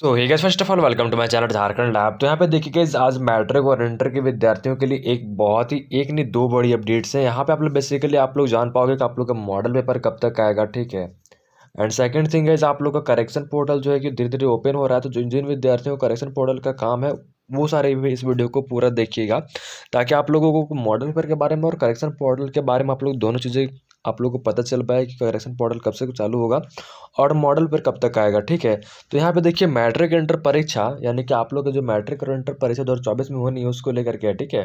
So hey guys, first of all welcome to my channel Jharkhand lab. तो यहाँ पे देखिए गाइस, आज मैट्रिक और इंटर के विद्यार्थियों के लिए एक बहुत ही एक नहीं दो बड़ी अपडेट्स हैं। यहाँ पे आप लोग बेसिकली आप लोग जान पाओगे कि आप लोग का मॉडल पेपर कब तक आएगा, ठीक है। एंड सेकंड थिंग गाइस, आप लोग का करेक्शन पोर्टल जो है कि धीरे धीरे ओपन हो रहा है। तो जिन जिन विद्यार्थियों को करेक्शन पोर्टल का काम है वो सारे भी इस वीडियो को पूरा देखिएगा, ताकि आप लोगों को मॉडल पेपर के बारे में और करेक्शन पोर्टल के बारे में आप लोग दोनों चीज़ें आप लोगों को पता चल पाए कि करेक्शन पोर्टल कब से चालू होगा और मॉडल पर कब तक आएगा, ठीक है। तो यहाँ पे देखिए, मैट्रिक इंटर परीक्षा यानी कि आप लोग का जो मैट्रिक और इंटर परीक्षा 2024 में होनी है उसको लेकर के है, ठीक है।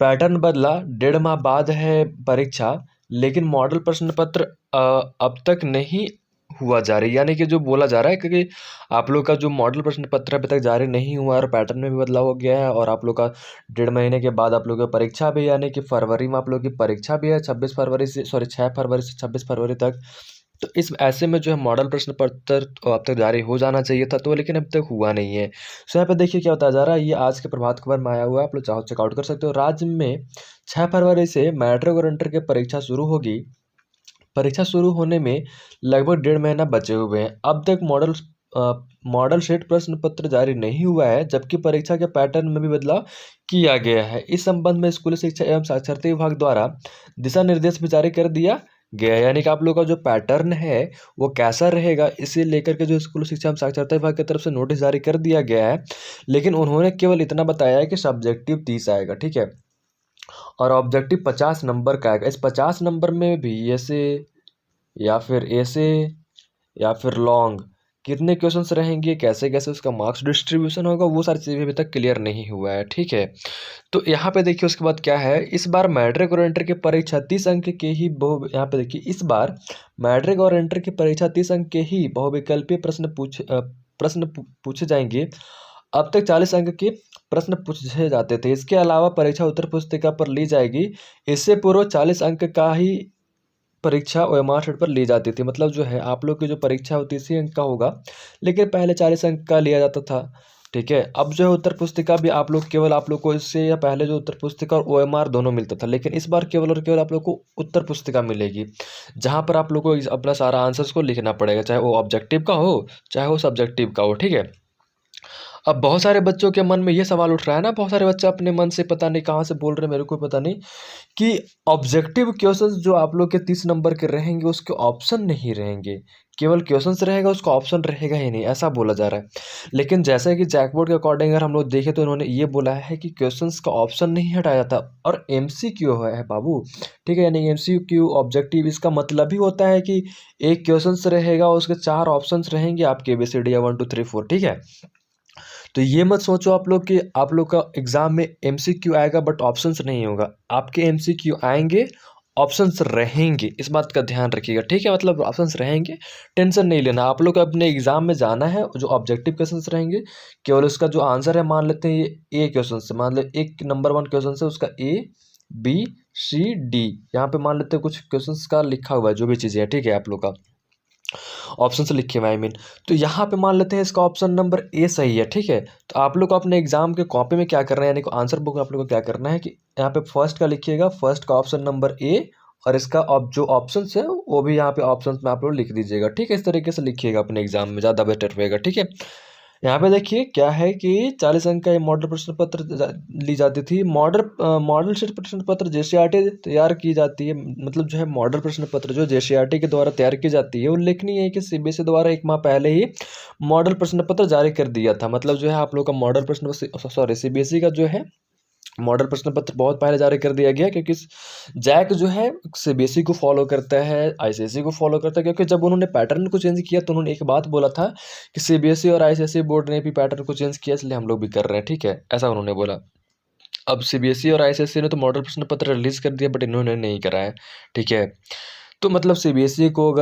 पैटर्न बदला, 1.5 माह बाद है परीक्षा, लेकिन मॉडल प्रश्न पत्र अब तक नहीं हुआ जारी। यानी कि जो बोला जा रहा है क्योंकि आप लोग का जो मॉडल प्रश्न पत्र अभी तक जारी नहीं हुआ और पैटर्न में भी बदलाव हो गया है, और आप लोग का 1.5 महीने के बाद आप लोग की परीक्षा भी, यानी कि फरवरी में आप लोग की परीक्षा भी है, 26 फरवरी से, सॉरी 6 फरवरी से 26 फरवरी तक। तो इस ऐसे में जो है मॉडल प्रश्न पत्र तो अब तक जारी हो जाना चाहिए था, तो लेकिन अब तक हुआ नहीं है। सो यहाँ पे देखिए क्या बताया जा रहा है, ये आज के प्रभात खबर में आया हुआ है, आप लोग चाहो चेकआउट कर सकते हो। राज्य में 6 फरवरी से मैट्रिक और इंटर की परीक्षा शुरू होगी। परीक्षा शुरू होने में लगभग 1.5 महीना बचे हुए हैं। अब तक मॉडल शीट प्रश्न पत्र जारी नहीं हुआ है, जबकि परीक्षा के पैटर्न में भी बदलाव किया गया है। इस संबंध में स्कूल शिक्षा एवं साक्षरता विभाग द्वारा दिशा निर्देश भी जारी कर दिया गया है। यानी कि आप लोग का जो पैटर्न है वो कैसा रहेगा, इसे लेकर के जो स्कूल शिक्षा एवं साक्षरता विभाग की तरफ से नोटिस जारी कर दिया गया है। लेकिन उन्होंने केवल इतना बताया है कि सब्जेक्टिव 30 आएगा, ठीक है, और ऑब्जेक्टिव 50 नंबर का आएगा। इस 50 नंबर में भी ऐसे या फिर ऐसे या फिर लॉन्ग कितने क्वेश्चंस रहेंगे, कैसे कैसे उसका मार्क्स डिस्ट्रीब्यूशन होगा, वो सारी चीज़ें अभी तक क्लियर नहीं हुआ है, ठीक है। तो यहाँ पे देखिए उसके बाद क्या है, इस बार मैट्रिक और इंटर की परीक्षा 30 अंक के ही बहु यहाँ पे देखिए, इस बार मैट्रिक और इंटर की परीक्षा 30 अंक के ही बहुविकल्पीय प्रश्न पूछे जाएंगे। अब तक 40 अंक के प्रश्न पूछे जाते थे। इसके अलावा परीक्षा उत्तर पुस्तिका पर ली जाएगी। इससे पूर्व 40 अंक का ही परीक्षा ओएमआर शीट पर ली जाती थी। मतलब जो है आप लोग की जो परीक्षा होती है 30 अंक का होगा, लेकिन पहले 40 अंक का लिया जाता था, ठीक है। अब जो है उत्तर पुस्तिका भी आप लोग केवल आप लोग को इससे या पहले जो उत्तर पुस्तिका और ओएमआर दोनों मिलता था, लेकिन इस बार केवल और केवल आप लोग को उत्तर पुस्तिका मिलेगी, जहाँ पर आप लोग को अपना सारा आंसर्स को लिखना पड़ेगा, चाहे वो ऑब्जेक्टिव का हो चाहे वो सब्जेक्टिव का हो, ठीक है। अब बहुत सारे बच्चों के मन में ये सवाल उठ रहा है ना, बहुत सारे बच्चे अपने मन से पता नहीं कहाँ से बोल रहे हैं, मेरे को पता नहीं, कि ऑब्जेक्टिव क्वेश्चंस जो आप लोग के 30 नंबर के रहेंगे उसके ऑप्शन नहीं रहेंगे, केवल क्वेश्चंस रहेगा, उसका ऑप्शन रहेगा ही नहीं, ऐसा बोला जा रहा है। लेकिन जैसे कि जैकबोर्ड के अकॉर्डिंग अगर हम लोग देखें तो उन्होंने ये बोला है कि क्वेश्चंस का ऑप्शन नहीं हटाया जाता, और एमसीक्यू है बाबू, ठीक है। यानी एमसीक्यू ऑब्जेक्टिव, इसका मतलब ही होता है कि एक क्वेश्चंस रहेगा, उसके 4 ऑप्शंस रहेंगे आपके ABCD या 1 2 3 4, ठीक है। तो ये मत सोचो आप लोग कि आप लोग का एग्जाम में एमसीक्यू आएगा बट ऑप्शंस नहीं होगा। आपके एमसीक्यू आएंगे, ऑप्शंस रहेंगे, इस बात का ध्यान रखिएगा, ठीक है। मतलब ऑप्शंस रहेंगे, टेंशन नहीं लेना। आप लोग को अपने एग्जाम में जाना है, जो ऑब्जेक्टिव क्वेश्चंस रहेंगे केवल उसका जो आंसर है, मान लेते हैं ये ए क्वेश्चन से, मान ले एक नंबर 1 क्वेश्चन से उसका ABCD, यहाँ पे मान लेते हैं कुछ क्वेश्चंस का लिखा हुआ है, जो भी चीज़ें है, ठीक है, आप लोग का ऑप्शन से लिखे हुए, आई मीन। तो यहाँ पे मान लेते हैं इसका ऑप्शन नंबर ए सही है, ठीक है। तो आप लोग को अपने एग्जाम के कॉपी में क्या करना है, यानी कि आंसर बुक में आप लोग को क्या करना है कि यहाँ पे फर्स्ट का लिखिएगा, फर्स्ट का ऑप्शन नंबर ए, और इसका जो ऑप्शन है वो भी यहाँ पे ऑप्शन में आप लोग लिख दीजिएगा, ठीक है। इस तरीके से लिखिएगा अपने एग्जाम में, ज़्यादा बेटर रहेगा, ठीक है। यहाँ पे देखिए क्या है कि 40 अंक का ये मॉडल प्रश्न पत्र ली जाती थी। मॉडल शीट प्रश्न पत्र जेसीईआरटी तैयार की जाती है। मतलब जो है मॉडल प्रश्न पत्र जो जेसीईआरटी के द्वारा तैयार की जाती है, उल्लेखनीय है कि सीबीएसई द्वारा 1 माह पहले ही मॉडल प्रश्न पत्र जारी कर दिया था। मतलब जो है आप लोग का मॉडल प्रश्न, सॉरी सीबीएसई का जो है मॉडल प्रश्न पत्र बहुत पहले जारी कर दिया गया, क्योंकि जैक जो है सीबीएसई को फॉलो करता है, आईसीएसई को फॉलो करता है। क्योंकि जब उन्होंने पैटर्न को चेंज किया तो उन्होंने एक बात बोला था कि सीबीएसई और आईसीएसई बोर्ड ने भी पैटर्न को चेंज किया, इसलिए हम लोग भी कर रहे हैं, ठीक है, ऐसा उन्होंने बोला। अब सीबीएसई और आईसीएसई ने तो मॉडल प्रश्न पत्र रिलीज कर दिया, बट इन्होंने नहीं करा है, ठीक है। तो मतलब सीबीएसई को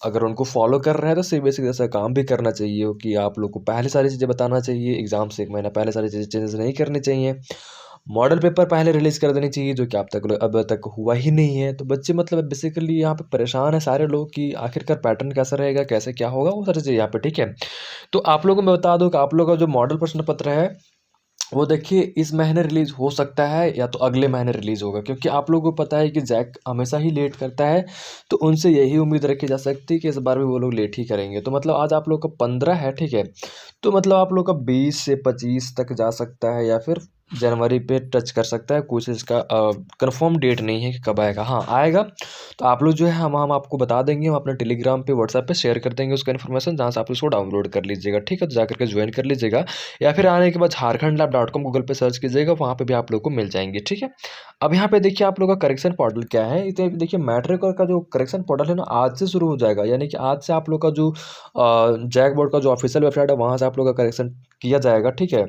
अगर उनको फॉलो कर रहे हैं तो सीबीएसई जैसा काम भी करना चाहिए, कि आप लोग को पहले सारी चीज़ें बताना चाहिए, एग्जाम से 1 महीना पहले सारी चीज़ें चेंजेस नहीं करनी चाहिए। मॉडल पेपर पहले रिलीज कर देनी चाहिए, जो कि अब तक हुआ ही नहीं है। तो बच्चे मतलब बेसिकली यहाँ पे परेशान है सारे लोग कि आखिरकार पैटर्न कैसा रहेगा, कैसे क्या होगा, वो सारी चीज़ें यहाँ पे, ठीक है। तो आप लोगों को मैं बता दूँ कि आप लोगों का जो मॉडल प्रश्न पत्र है वो देखिए इस महीने रिलीज़ हो सकता है या तो अगले महीने रिलीज़ होगा, क्योंकि आप लोगों को पता है कि जैक हमेशा ही लेट करता है। तो उनसे यही उम्मीद रखी जा सकती है कि इस बार भी वो लोग लेट ही करेंगे। तो मतलब आज आप लोग का 15 है, ठीक है? तो मतलब आप लोग का 20 से 25 तक जा सकता है या फिर जनवरी पे टच कर सकता है। कुछ इसका कंफर्म डेट नहीं है कि कब आएगा। हाँ, आएगा तो आप लोग जो है हम आपको बता देंगे। हम अपने टेलीग्राम पे, व्हाट्सएप पे शेयर कर देंगे उसका इन्फॉर्मेशन, जहाँ से आप उसको डाउनलोड कर लीजिएगा, ठीक है? तो जाकर के ज्वाइन कर लीजिएगा, या फिर आने के बाद झारखंडlab.com गूगल पे सर्च कीजिएगा, वहाँ पे भी आप लोग को मिल जाएंगे, ठीक है? अब यहाँ पे देखिए आप लोग का करेक्शन पोर्टल क्या है। इसे देखिए मैट्रिक का जो करेक्शन पोर्टल है ना, आज से शुरू हो जाएगा। यानी कि आज से आप लोग का जो जैक बोर्ड का जो ऑफिशियल वेबसाइट है, वहाँ से आप लोग का करेक्शन किया जाएगा, ठीक है?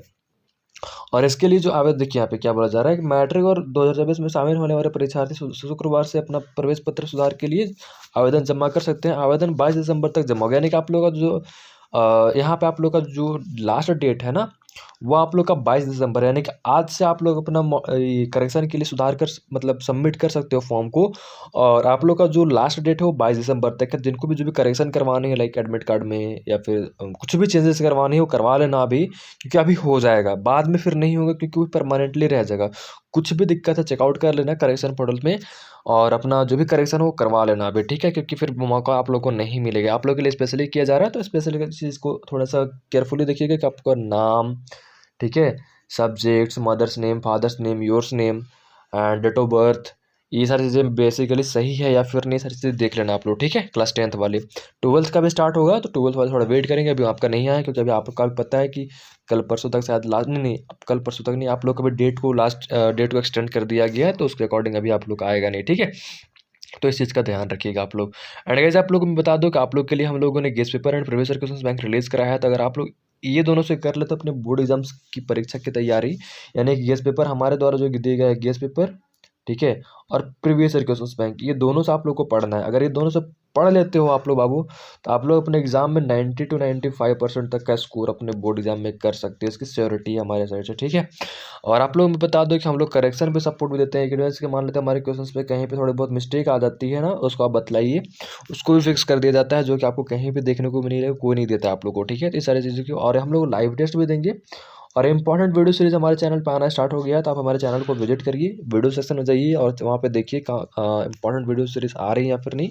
और इसके लिए जो आवेदन, देखिए यहाँ पे क्या बोला जा रहा है कि मैट्रिक और 2024 में शामिल होने वाले परीक्षार्थी शुक्रवार से अपना प्रवेश पत्र सुधार के लिए आवेदन जमा कर सकते हैं। आवेदन 22 दिसंबर तक जमा होगा। यानी कि आप लोग का जो यहाँ पे आप लोग का जो लास्ट डेट है ना, वो आप लोग का 22 दिसंबर है। यानी कि आज से आप लोग अपना ये करेक्शन के लिए सुधार कर मतलब सबमिट कर सकते हो फॉर्म को। और आप लोग का जो लास्ट डेट है वो 22 दिसंबर तक है। जिनको भी जो भी करेक्शन करवाने है, लाइक एडमिट कार्ड में या फिर कुछ भी चेंजेस करवानी है, वो करवा लेना अभी, क्योंकि अभी हो जाएगा, बाद में फिर नहीं होगा, क्योंकि वो परमानेंटली रह जाएगा। कुछ भी दिक्कत है चेकआउट कर लेना करेक्शन पोर्टल में, और अपना जो भी करेक्शन हो वो करवा लेना अभी, ठीक है? क्योंकि फिर मौका आप लोग को नहीं मिलेगा। आप लोग के लिए स्पेशली किया जा रहा है, तो स्पेशली चीज़ को थोड़ा सा केयरफुली देखिएगा कि आपका नाम, ठीक है, subjects, mother's name, father's name, yours name and date of birth, ये सारी चीज़ें बेसिकली सही है या फिर नहीं, सारी चीज़ें देख लेना आप लोग, ठीक है? क्लास 10th वाली। 12th का भी स्टार्ट होगा, तो 12th वाले थोड़ा वेट करेंगे, अभी आपका नहीं आया, क्योंकि अभी आपका भी पता है कि कल परसों तक शायद लास्ट, नहीं कल परसों तक नहीं, आप लोग का भी डेट को लास्ट डेट को एक्सटेंड कर दिया गया है, तो उसके अकॉर्डिंग अभी आप लोग का आएगा नहीं, ठीक है? तो इस चीज़ का ध्यान रखिएगा आप लोग। एंड गाइस आप लोगों को मैं बता दूं कि आप लोग के लिए हम लोगों ने guest paper and previous year questions bank release कराया है। तो अगर आप लोग ये दोनों से कर ले तो अपने बोर्ड एग्जाम्स की परीक्षा की तैयारी, यानी कि गेस्ट पेपर हमारे द्वारा जो दिए गए गेस्ट पेपर, ठीक है, और प्रीवियस ईयर क्वेश्चंस बैंक, ये दोनों से आप लोग को पढ़ना है। अगर ये दोनों से पढ़ लेते हो आप लोग बाबू, तो आप लोग अपने एग्जाम में 90 to 95% तक का स्कोर अपने बोर्ड एग्जाम में कर सकते हैं। इसकी श्योरिटी है हमारे साइड से, ठीक है? और आप लोग बता दो कि हम लोग करेक्शन पे सपोर्ट भी देते हैं। कि जैसे कि मान लेते हैं हमारे क्वेश्चंस पे कहीं पे थोड़ी बहुत मिस्टेक आ जाती है ना, उसको आप बतलाइए, उसको भी फिक्स कर दिया जाता है, जो कि आपको कहीं पे देखने को भी नहीं रहेगा, कोई नहीं देता आप लोग को, ठीक है? तो इस सारी चीज़ों की, और हम लोग लाइव टेस्ट भी देंगे। और इंपॉर्टेंट वीडियो सीरीज हमारे चैनल पर आना स्टार्ट हो गया है, तो आप हमारे चैनल को विजिट करिए, वीडियो सेक्शन में जाइए और वहाँ पे देखिए कहाँ इंपॉर्टेंट वीडियो सीरीज आ रही है या फिर नहीं।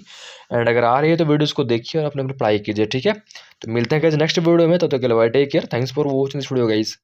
एंड अगर आ रही है तो वीडियोस को देखिए और अपने अप्लाई कीजिए, ठीक है? तो मिलते हैं गाइस नेक्स्ट वीडियो में, तब तक के लिए bye, take care, thanks for watching this video guys.